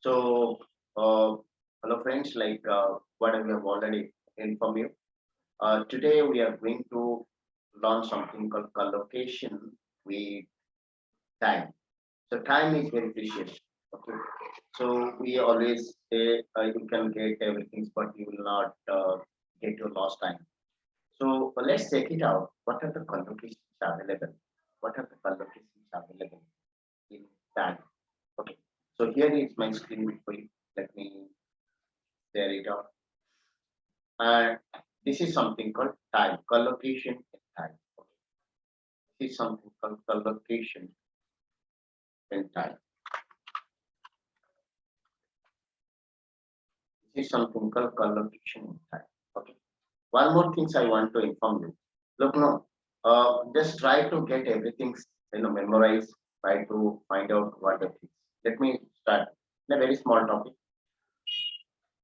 So, hello friends, what we have already informed you. Today we are going to launch something called collocation with time. So time is very precious. Okay. So we always say you can get everything, but you will not get your lost time. So let's check it out. What are the collocations available? What are the collocations available in time? Okay. So here is my screen before you. Let me share it out. And this is something called time, collocation in time. This is something called collocation in time. This is something called collocation in time. Okay. One more things I want to inform you. Look, no, just try to get everything, memorize. Try to find out what the things. Let me start in a very small topic.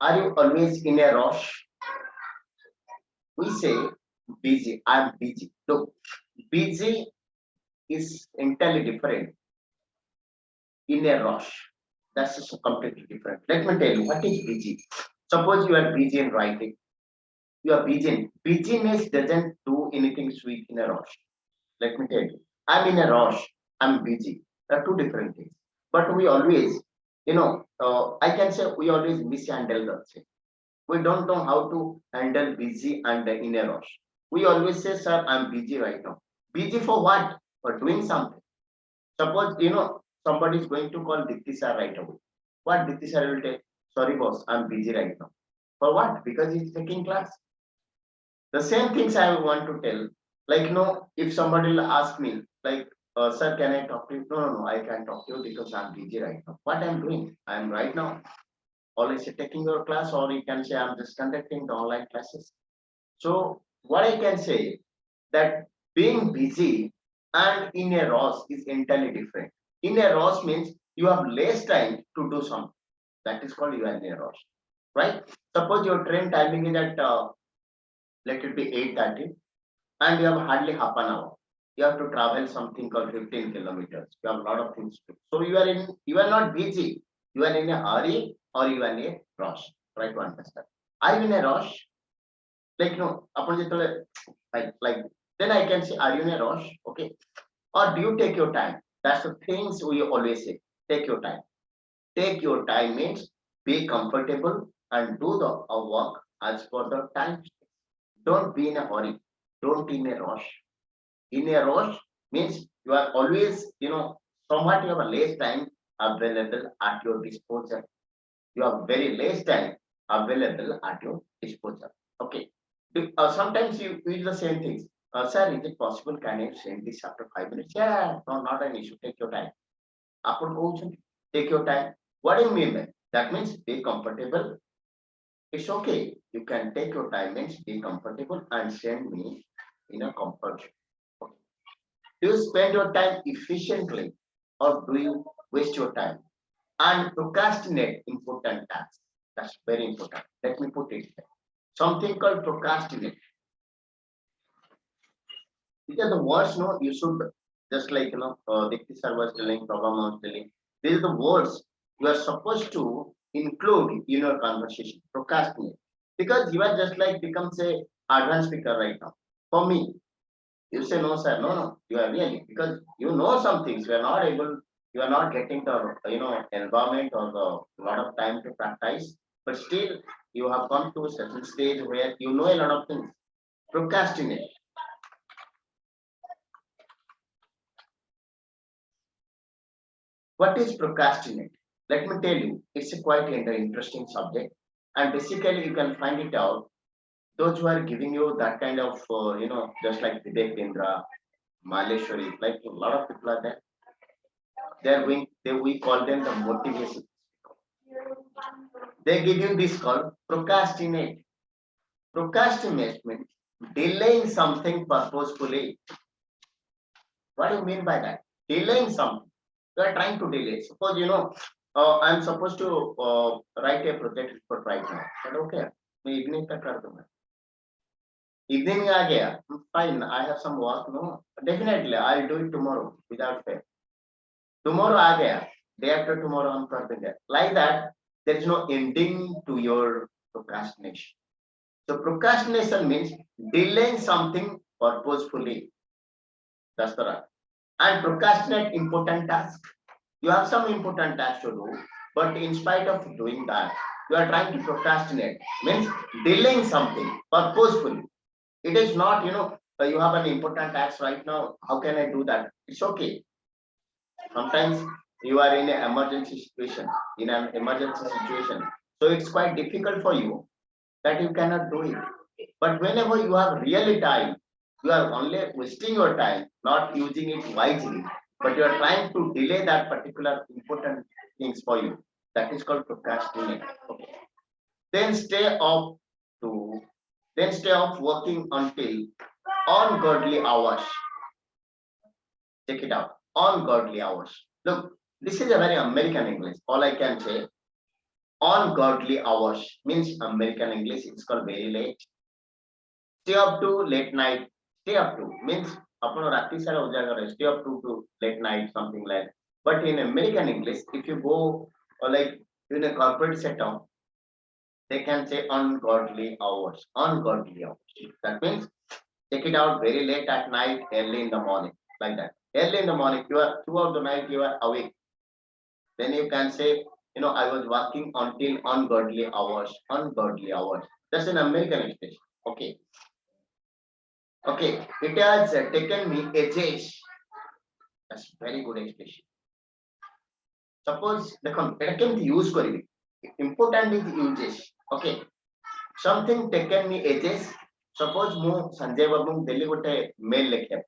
Are you always in a rush? We say busy. I'm busy. Look, busy is entirely different in a rush. That's just completely different. Let me tell you what is busy. Suppose you are busy in writing. You are busy. Busyness doesn't do anything sweet in a rush. Let me tell you. I'm in a rush. I'm busy. There are two different things. But we always, I can say we always mishandle the thing. We don't know how to handle busy and in a rush. We always say, sir, I'm busy right now. Busy for what? For doing something. Suppose somebody is going to call Dipti sir right away. What Dipti sir will tell? Sorry, boss, I'm busy right now. For what? Because he's taking class. The same things I want to tell. Like, no, if somebody will ask me, like, sir, can I talk to you? No, no, no, I can't talk to you because I'm busy right now. What I'm doing? I'm right now always taking your class, or you can say I'm just conducting the online classes. So what I can say that being busy and in a rush is entirely different. In a rush means you have less time to do something. That is called you are in a rush, right? Suppose your train timing is at let it be 8:30, and you have hardly half an hour. You have to travel something called 15 kilometers. You have a lot of things to do. So you are not busy. You are in a hurry or you are in a rush. Try to understand. Are you in a rush? Like no, upon like then I can say, are you in a rush? Okay. Or do you take your time? That's the things we always say. Take your time. Take your time means be comfortable and do the work as per the time. Don't be in a hurry. Don't be in a rush. In a rush means you are always, somewhat you have a less time available at your disposal. You have very less time available at your disposal. Okay. Sometimes you use the same things. Sir, is it possible? Can I send this after 5 minutes? Yeah, no, not an issue. Take your time. Upon coaching, take your time. What do you mean by that? Means be comfortable. It's okay. You can take your time, means be comfortable and send me in a comfort. Okay. Do you spend your time efficiently or do you waste your time? And procrastinate important tasks. That's very important. Let me put it there. Something called procrastinate. These are the words, no, you should just like Dikti sir was telling, Prabhama was telling. These are the words you are supposed to include in your conversation. Procrastinate. Because you are just like become say advanced speaker right now. For me, you say no, sir. No, no, you are really because you know some things. You are not able. You are not getting the environment or the lot of time to practice. But still, you have come to a certain stage where you know a lot of things. Procrastinate. What is procrastinate? Let me tell you, it's a quite an interesting subject, and basically you can find it out. Those who are giving you that kind of, just like Vivek Indra, Maleshwari, like a lot of people are there. We call them the motivation. They give you this called procrastinate. Procrastinate means delaying something purposefully. What do you mean by that? Delaying something. You are trying to delay. Suppose I'm supposed to write a project report right now. But okay, मैं evening तक कर दूंगा. Evening आ गया. Fine, I have some work. No, definitely I'll do it tomorrow without fail. Tomorrow आ गया. day after tomorrow I'm कर देंगे. Like that, there is no ending to your procrastination. So procrastination means delaying something purposefully. That's the right. And procrastinate important task. You have some important tasks to do, but in spite of doing that, you are trying to procrastinate. Means delaying something purposefully. It is not, you have an important task right now. How can I do that? It's okay. Sometimes you are in an emergency situation, so it's quite difficult for you that you cannot do it. But whenever you have really time, you are only wasting your time, not using it wisely, but you are trying to delay that particular important things for you. That is called procrastinate. Okay. Then stay off to then stay off working until ungodly hours. Check it out. Ungodly hours. Look, this is a very American English. All I can say, ungodly hours means American English. It's called very late. Stay up to late night. Stay up to means upon rati sara ujagara. Stay up to late night, something like. But in American English, if you go like in a corporate setup, they can say ungodly hours. Ungodly hours. That means take it out very late at night, early in the morning, like that. Early in the morning, you are throughout the night, you are awake. Then you can say, I was working until ungodly hours. Ungodly hours. That's an American expression. Okay. Okay. It has taken me ages. That's very good expression. Suppose the can use koribi. Important is uses. Okay. Something taken me ages. Suppose mu Sanjay Babu Delhi gote mail lekhe.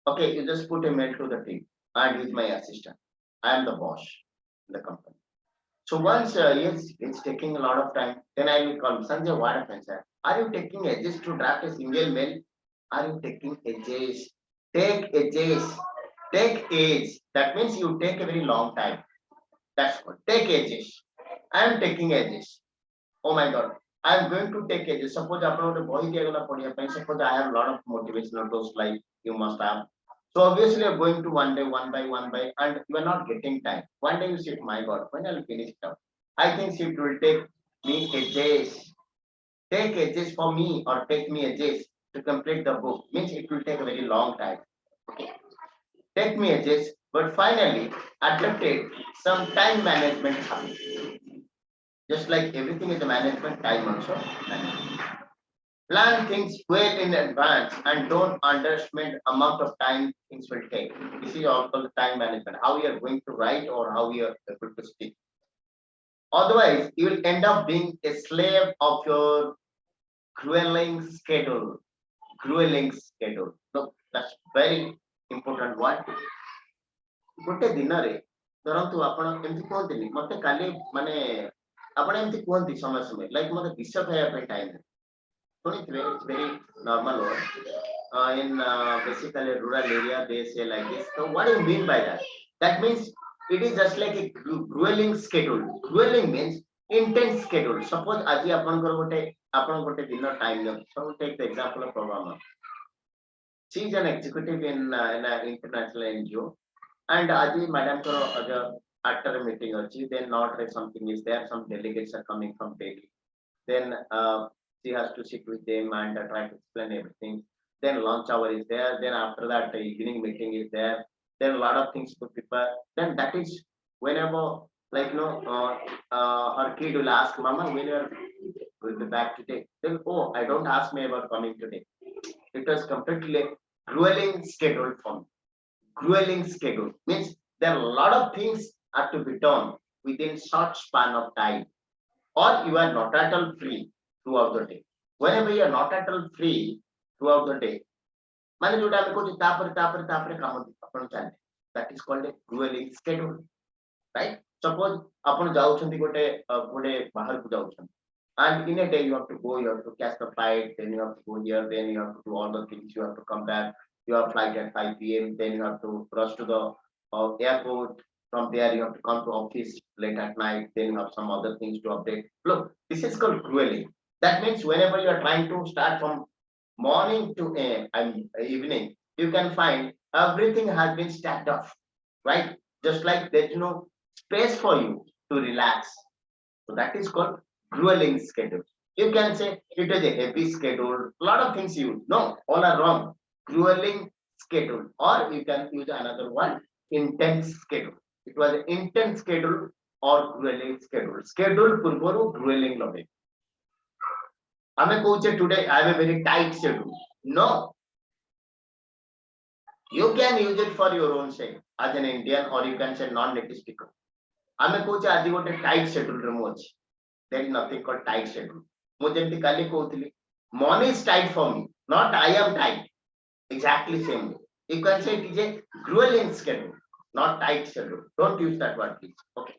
Okay, you just put a mail to the team and he's my assistant. I am the boss in the company. So once yes, it's taking a lot of time, then I will call Sanjay, what happens, sir? Are you taking ages to draft a single mail? Are you taking ages? Take ages. Take age. That means you take a very long time. That's what. Take ages. I am taking ages. Oh my God. I am going to take ages. Suppose suppose I have a lot of motivational tools like you must have. So obviously you're going to one by, and you are not getting time. One day you say, my God, when I'll finish it up. I think it will take me ages. Take ages for me or take me ages to complete the book. Means it will take a very long time. Okay. Take me ages, but finally adopted some time management habit. Just like everything is a management, time also management. Plan things well in advance and don't underestimate amount of time things will take. This is also the time management, how you are going to write or how you are able to speak. Otherwise, you will end up being a slave of your grueling schedule. Grueling schedule. Look, that's very important one. ଗୋଟେ ଦିନରେ ଧରନ୍ତୁ ଆପଣ ଏମିତି କୁହନ୍ତିନି ମତେ କାଲି ମାନେ ଆପଣ ଏମିତି କୁହନ୍ତି ସମୟ ସମୟ ଲାଇକ୍ ମତେ ବିଷ ଖାଇବା ପାଇଁ ଟାଇମ୍ ଶୁଣିଥିବେ it's very normal word. In basically rural area they say like this. So what do you mean by that? That means it is just like a grueling schedule. Grueling means intense schedule. Suppose aji ଆପଣ ଗୋଟେ ଦିନ time ନିଅନ୍ତୁ. So take the example of programmer. She is an executive in an international NGO. And aji madam after a meeting then not like something is there, some delegates are coming from Delhi. Then she has to sit with them and try to explain everything. Then lunch hour is there. Then after that, the evening meeting is there. Then a lot of things to prepare. Then that is whenever, like her kid will ask, Mama, when you will be back today? Then oh, I don't ask me about coming today. It was completely grueling schedule for me. Grueling schedule means there are a lot of things are to be done within short span of time, or you are not at all free throughout the day. Whenever you are not at all free throughout the day, that is called a grueling schedule, right? Suppose ଆପଣ ଯାଉଛନ୍ତି ଗୋଟେ ବାହାରକୁ ଯାଉଛନ୍ତି, and in a day you have to go, you have to catch the flight, then you have to go here, then you have to do all the things, you have to come back. You have flight at 5 p.m. Then you have to rush to the airport. From there, you have to come to office late at night. Then you have some other things to update. Look, this is called grueling. That means whenever you are trying to start from morning to evening, you can find everything has been stacked up, right? just like there's no space for you to relax. So that is called grueling schedule. You can say it is a heavy schedule, a lot of things you no, all are wrong. Grueling schedule, or you can use another one, intense schedule. It was an intense schedule or grueling schedule. Schedule purboru grueling lobe. Ame koche today I have a very tight schedule. No, you can use it for your own sake as an Indian, or you can say non-native speaker. Ame koche aji gote tight schedule remove. There is nothing called tight schedule. ମୁଁ ଯେମିତି କାଲି କହୁଥିଲି, money is tight for me, not I am tight. Exactly same way. You can say it is a grueling schedule, not tight schedule. Don't use that word, please. Okay.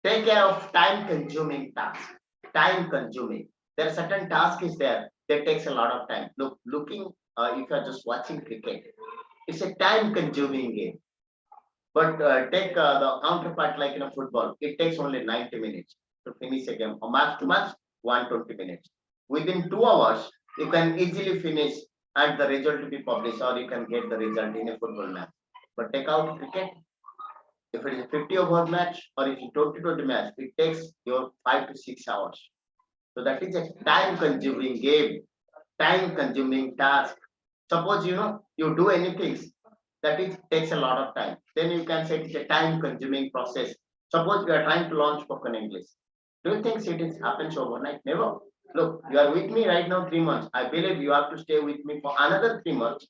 Take care of time-consuming tasks. Time-consuming. There are certain tasks is there that takes a lot of time. Looking, if you are just watching cricket, it's a time-consuming game. But take the counterpart like in a football, it takes only 90 minutes to finish a game. Or max to max, 120 minutes. Within 2 hours, you can easily finish and the result to be published, or you can get the result in a football match. But take out cricket, if it is a 50-over match or if it's a 20-20 match, it takes your 5 to 6 hours. So that is a time-consuming game, time-consuming task. Suppose you do anything that it takes a lot of time. Then you can say it's a time-consuming process. Suppose we are trying to launch spoken English. Do you think it happens overnight? Never. Look, you are with me right now 3 months. I believe you have to stay with me for another 3 months.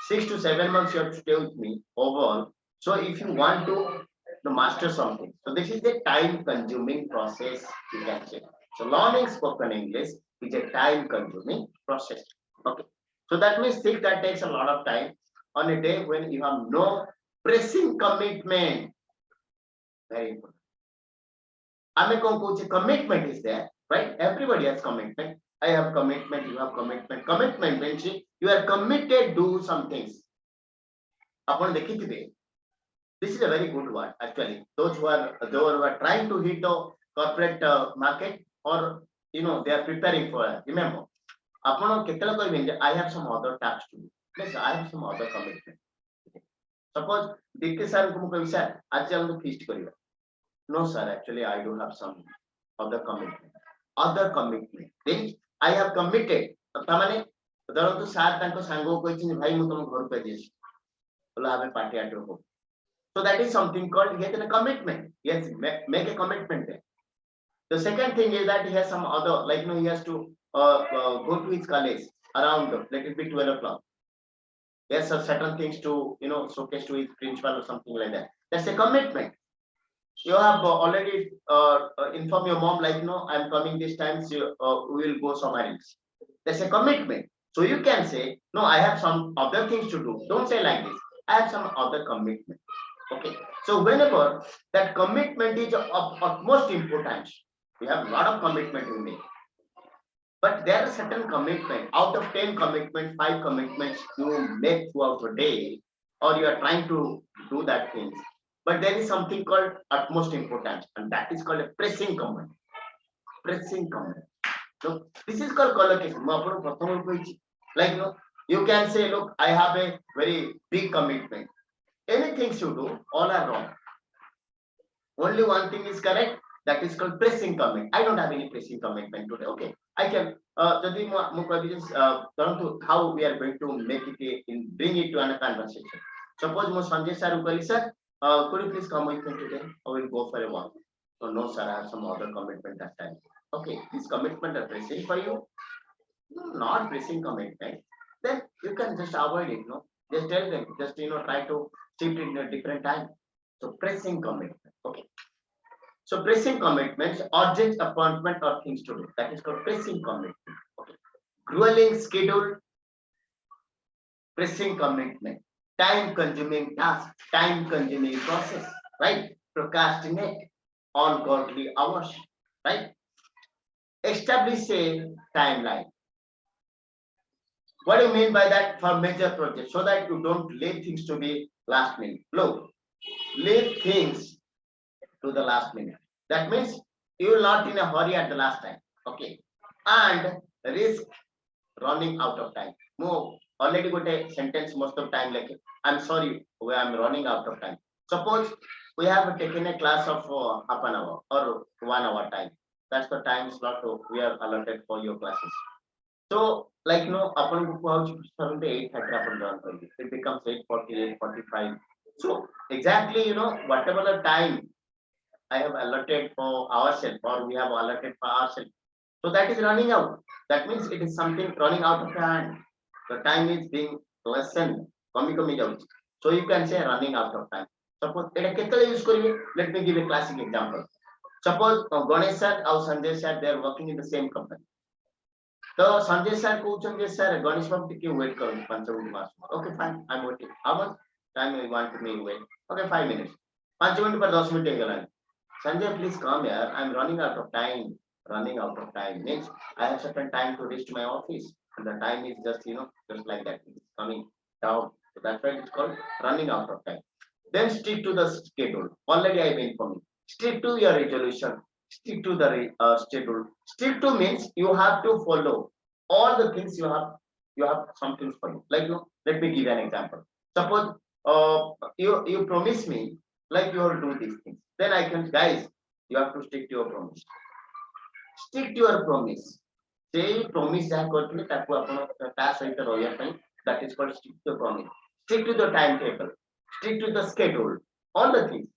6 to 7 months you have to stay with me overall. So if you want to master something, so this is a time-consuming process, you can say. So learning spoken English is a time-consuming process. Okay. So that means that takes a lot of time on a day when you have no pressing commitment. Very important. Commitment is there, right? Everybody has commitment. I have commitment, you have commitment. Commitment means you are committed to some things. This is a very good word actually. Those who are trying to hit the corporate market, or they are preparing for it. Remember, I have some other tasks to do. Yes, I have some other commitment. Suppose DK sir sir, feast kariba. No, sir, actually, I do have some other commitment. Other commitment. Then I have committed. ଧରନ୍ତୁ sir ତାଙ୍କ ସାଙ୍ଗକୁ କହିଛନ୍ତି ଭାଇ ମୁଁ ତମ ଘରକୁ ଆଜି ଆସିବି, ବୋଲେ ଆମେ ପାର୍ଟି ଆଟ ହଉ. So that is something called he has a commitment. Yes, make a commitment there. The second thing is that he has some other, like he has to go to his college around, let it be 12 o'clock. He has certain things to showcase to his principal or something like that. That's a commitment. You have already informed your mom, like, I'm coming this time, so we will go somewhere else. That's a commitment. So you can say, no, I have some other things to do. Don't say like this. I have some other commitment. Okay. So whenever that commitment is of utmost importance, we have a lot of commitment to make. But there are certain commitment. Out of 10 commitments, 5 commitments you make throughout the day, or you are trying to do that things. But there is something called utmost importance, and that is called a pressing command. Pressing command. So this is called collocation. Like you can say, look, I have a very big commitment. Anything you do, all are wrong. Only one thing is correct. That is called pressing commitment. I don't have any pressing commitment today. Okay, I can. How we are going to make it bring it to another conversation. Suppose Sanjay sir sir. Could you please come with me today? I will go for a walk. So no, sir, I have some other commitment that time. Okay, this commitment are pressing for you. No, not pressing commitment. Then you can just avoid it. No, just tell them. Just try to shift it in a different time. So pressing commitment. Okay. So pressing commitments, urgent appointment or things to do. That is called pressing commitment. Okay. Grueling schedule. Pressing commitment. Time-consuming task, time-consuming process, right? Procrastinate, ungodly hours, right? Establish a timeline. What do you mean by that? For major projects, so that you don't leave things to be last minute. Look, leave things to the last minute. That means you will not in a hurry at the last time, okay? And risk running out of time. Move. Already got a sentence most of time like, I'm sorry, I'm running out of time. Suppose we have taken a class of half an hour or 1 hour time. That's the time slot we are allotted for your classes. So, like upon 8:30 upon join, it becomes 8:40, 8:45. So exactly, whatever the time I have allotted for ourselves or we have allotted for ourselves. So that is running out. That means it is something running out of hand. The time is being lessened. कमी जाउछि. So you can say running out of time. Suppose let me give a classic example. Suppose Ganesh sir and Sanjay sir, they are working in the same company. So Sanjay sir कहउछन sir Ganesh babu ଟିକେ wait करु 5 minute mas. Okay fine, I'm waiting. How much time you want me to wait? Okay 5 minutes. 5 minute पर 10 minute ହେଇଗଲାଣି. Sanjay, please come here. I'm running out of time. Running out of time means I have certain time to reach my office. And the time is just, just like that. It's coming down. So that's why it's called running out of time. Then stick to the schedule. Already I've informed you. Stick to your resolution. Stick to the schedule. Stick to means you have to follow all the things you have. You have some things for you. Like, let me give you an example. Suppose you promise me like you will do these things. Then I can, guys, you have to stick to your promise. Stick to your promise. Say promise that is called stick to the promise. Stick to the timetable. Stick to the schedule. All the things.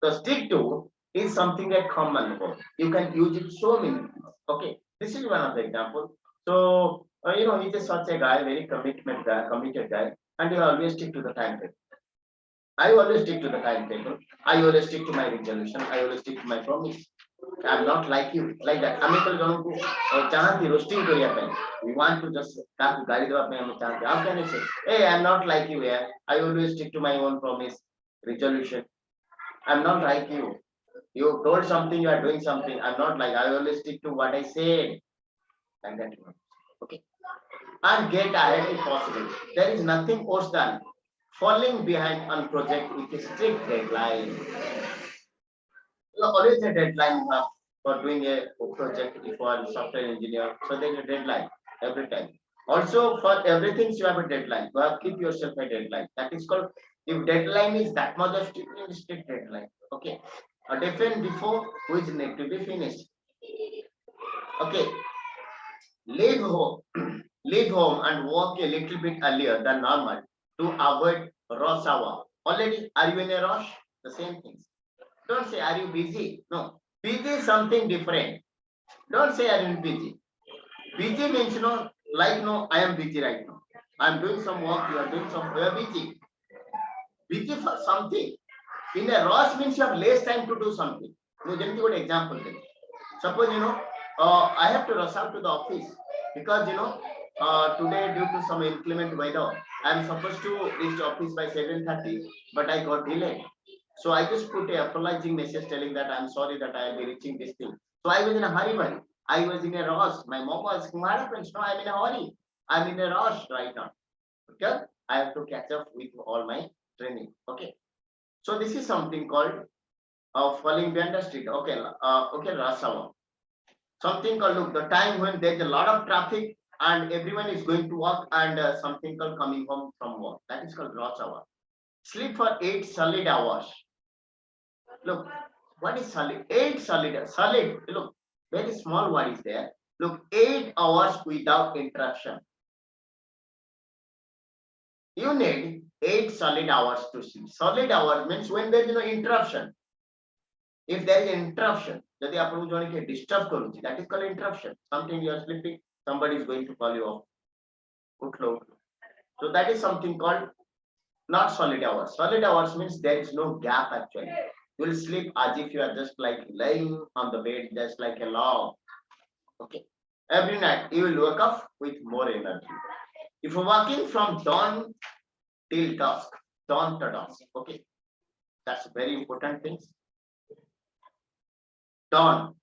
So stick to is something like common word. You can use it so many things. Okay, this is one of the examples. So he's just such a guy, very committed guy, and he always stick to the timetable. I always stick to the timetable. I always stick to my resolution. I always stick to my promise. I'm not like you, like that. I'm going to roasting to we want to just how can I say, hey, I'm not like you here. I always stick to my own promise, resolution. I'm not like you. You told something, you are doing something. I'm not like I always stick to what I said. Like that. Okay. And get ahead if possible. There is nothing worse than falling behind on project with a strict deadline. Always a deadline for doing a project if you are a software engineer. So there's a deadline every time. Also for everything you have a deadline. You have to keep yourself a deadline. That is called, if deadline is that much of strict deadline. Okay. A deadline before which need to be finished. Okay. Leave home, leave home and walk a little bit earlier than normal to avoid rush hour. Already, are you in a rush? The same things. Don't say, are you busy? No. Busy is something different. Don't say, are you busy? Busy means, like, I am busy right now. I'm doing some work, you are doing some, we are busy. Busy for something. In a rush means you have less time to do something. Just give an example. Suppose, I have to rush out to the office because, today due to some inclement weather, I'm supposed to reach the office by 7:30, but I got delayed. So I just put a apologizing message telling that I'm sorry that I will be reaching this thing. So I was in a hurry. I was in a rush. My mom was, what happens? No, I'm in a hurry. I'm in a rush right now. Because I have to catch up with all my training. Okay. So this is something called falling behind the street. Okay, rush hour. Something called, look, the time when there's a lot of traffic and everyone is going to work, and something called coming home from work. That is called rush hour. Sleep for 8 solid hours. Look, what is solid? 8 solid. Solid. Look, very small word is there. Look, 8 hours without interruption. You need 8 solid hours to sleep. Solid hours means when there is no interruption. If there is an interruption, that is called interruption. Something you are sleeping, somebody is going to call you off. So that is something called not solid hours. Solid hours means there is no gap actually. You will sleep as if you are just like laying on the bed, just like a log. Okay. Every night you will wake up with more energy. If you're working from dawn till dusk, dawn to dusk. Okay. That's very important things. Dawn.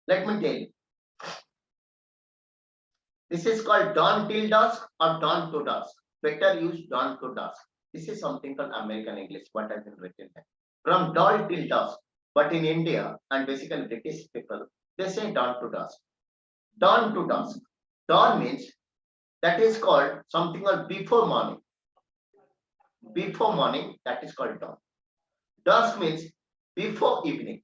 Let me tell you. This is called dawn till dusk or dawn to dusk. Better use dawn to dusk. This is something called American English, what has been written there. From dawn till dusk. But in India and basically British people, they say dawn to dusk. Dawn to dusk. Dawn means that is called something called before morning. Before morning, that is called dawn. Dusk means before evening.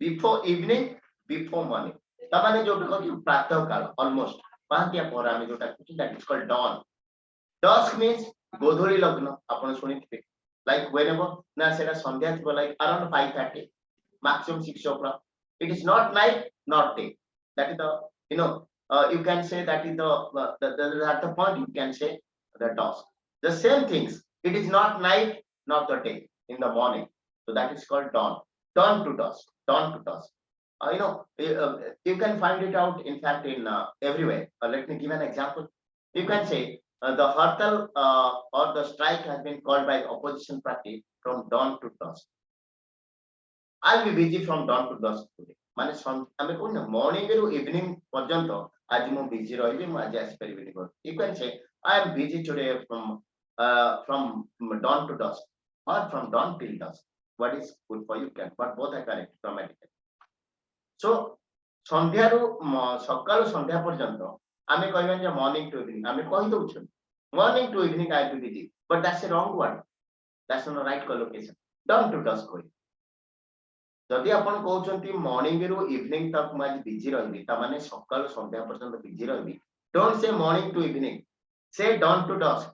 Before evening, before morning. तामाने जो कहती प्रातः काल almost पांतिया पोरा में जोटा कुछ that is called dawn. Dusk means गोधूली लग्न आपण सुनिथिबे like whenever ना सेटा संध्या थिबो like around 5:30 maximum 6 o'clock. It is not night, not day. That is the you can say that is at the point you can say the dusk. The same things. It is not night, not the day in the morning. So that is called dawn. Dawn to dusk. Dawn to dusk. You can find it out. In fact, in everywhere. Let me give an example. You can say the hurtal or the strike has been called by the opposition party from dawn to dusk. I'll be busy from dawn to dusk today. माने आमे कोन morning रो evening पर्यंत आज मो busy रहिबे मो आज आस परिबेनी कर you can say I am busy today from dawn to dusk or from dawn till dusk. What is good for you can, but both are correct grammatically. So संध्या रो सकाळ संध्या पर्यंत आमे कहबेन जे मॉर्निंग टू इवनिंग आमे कहि दउछ morning to evening I be busy, but that's a wrong word. That's not the right collocation. dawn to dusk होई जदि आपण कहउछंती मॉर्निंग रो इवनिंग तक म आज बिजी रहबी त माने सकाळ संध्या पर्यंत बिजी रहबी. Don't say morning to evening, say dawn to dusk.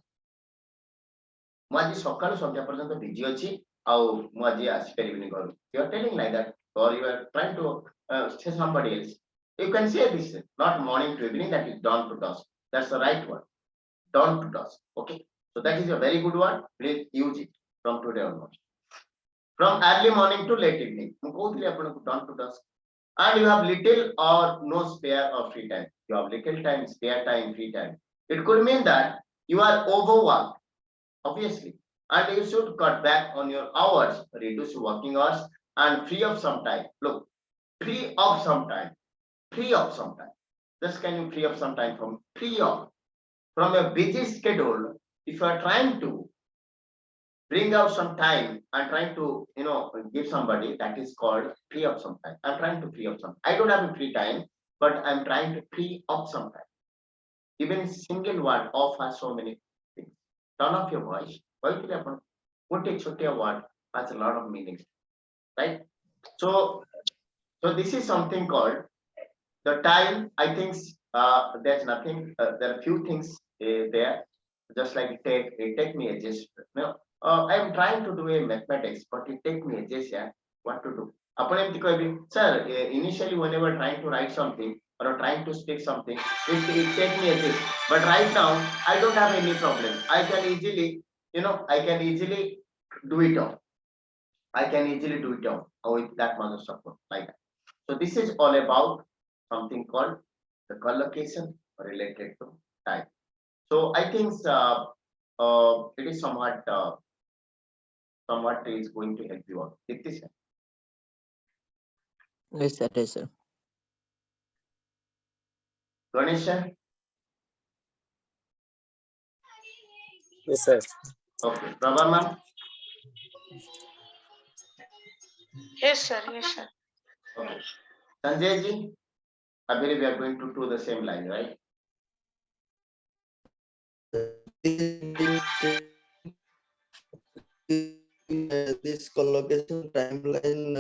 म आज सकाळ संध्या पर्यंत बिजी अछि आ म आज आसी परिबिनी घर. You are telling like that or you are trying to say somebody else. You can say this not morning to evening, that is dawn to dusk. That's the right word. Dawn to dusk. Okay, so that is a very good word. Please use it from today onwards. From early morning to late evening, dawn to dusk, and you have little or no spare or free time. You have little time, spare time, free time. It could mean that you are overworked, obviously, and you should cut back on your hours, reduce working hours, and free up some time. Look, free up some time, free up some time. Just can you free up some time from a busy schedule? If you are trying to bring out some time and trying to give somebody, that is called free up some time. I'm trying to free up some. I don't have a free time, but I'm trying to free up some time. Even a single word off has so many things. Turn off your voice. What takes a word has a lot of meanings, right? So this is something called the time. I think there's nothing. There are few things there. Just like it take me ages. I am trying to do a mathematics, but it take me ages. Yeah, what to do? Sir, initially whenever trying to write something or trying to speak something, it take me ages. But right now, I don't have any problem. I can easily, do it all. I can easily do it all with that much of support like that. So this is all about something called the collocation related to time. So I think it is somewhat is going to help you out. Dipti sir. Yes, sir. Yes, sir. Ganesh sir. Yes, sir. Okay. Prabha ma'am. Yes, sir. Yes, sir. Okay. Sanjay ji. I believe we are going to do the same line, right? This collocation timeline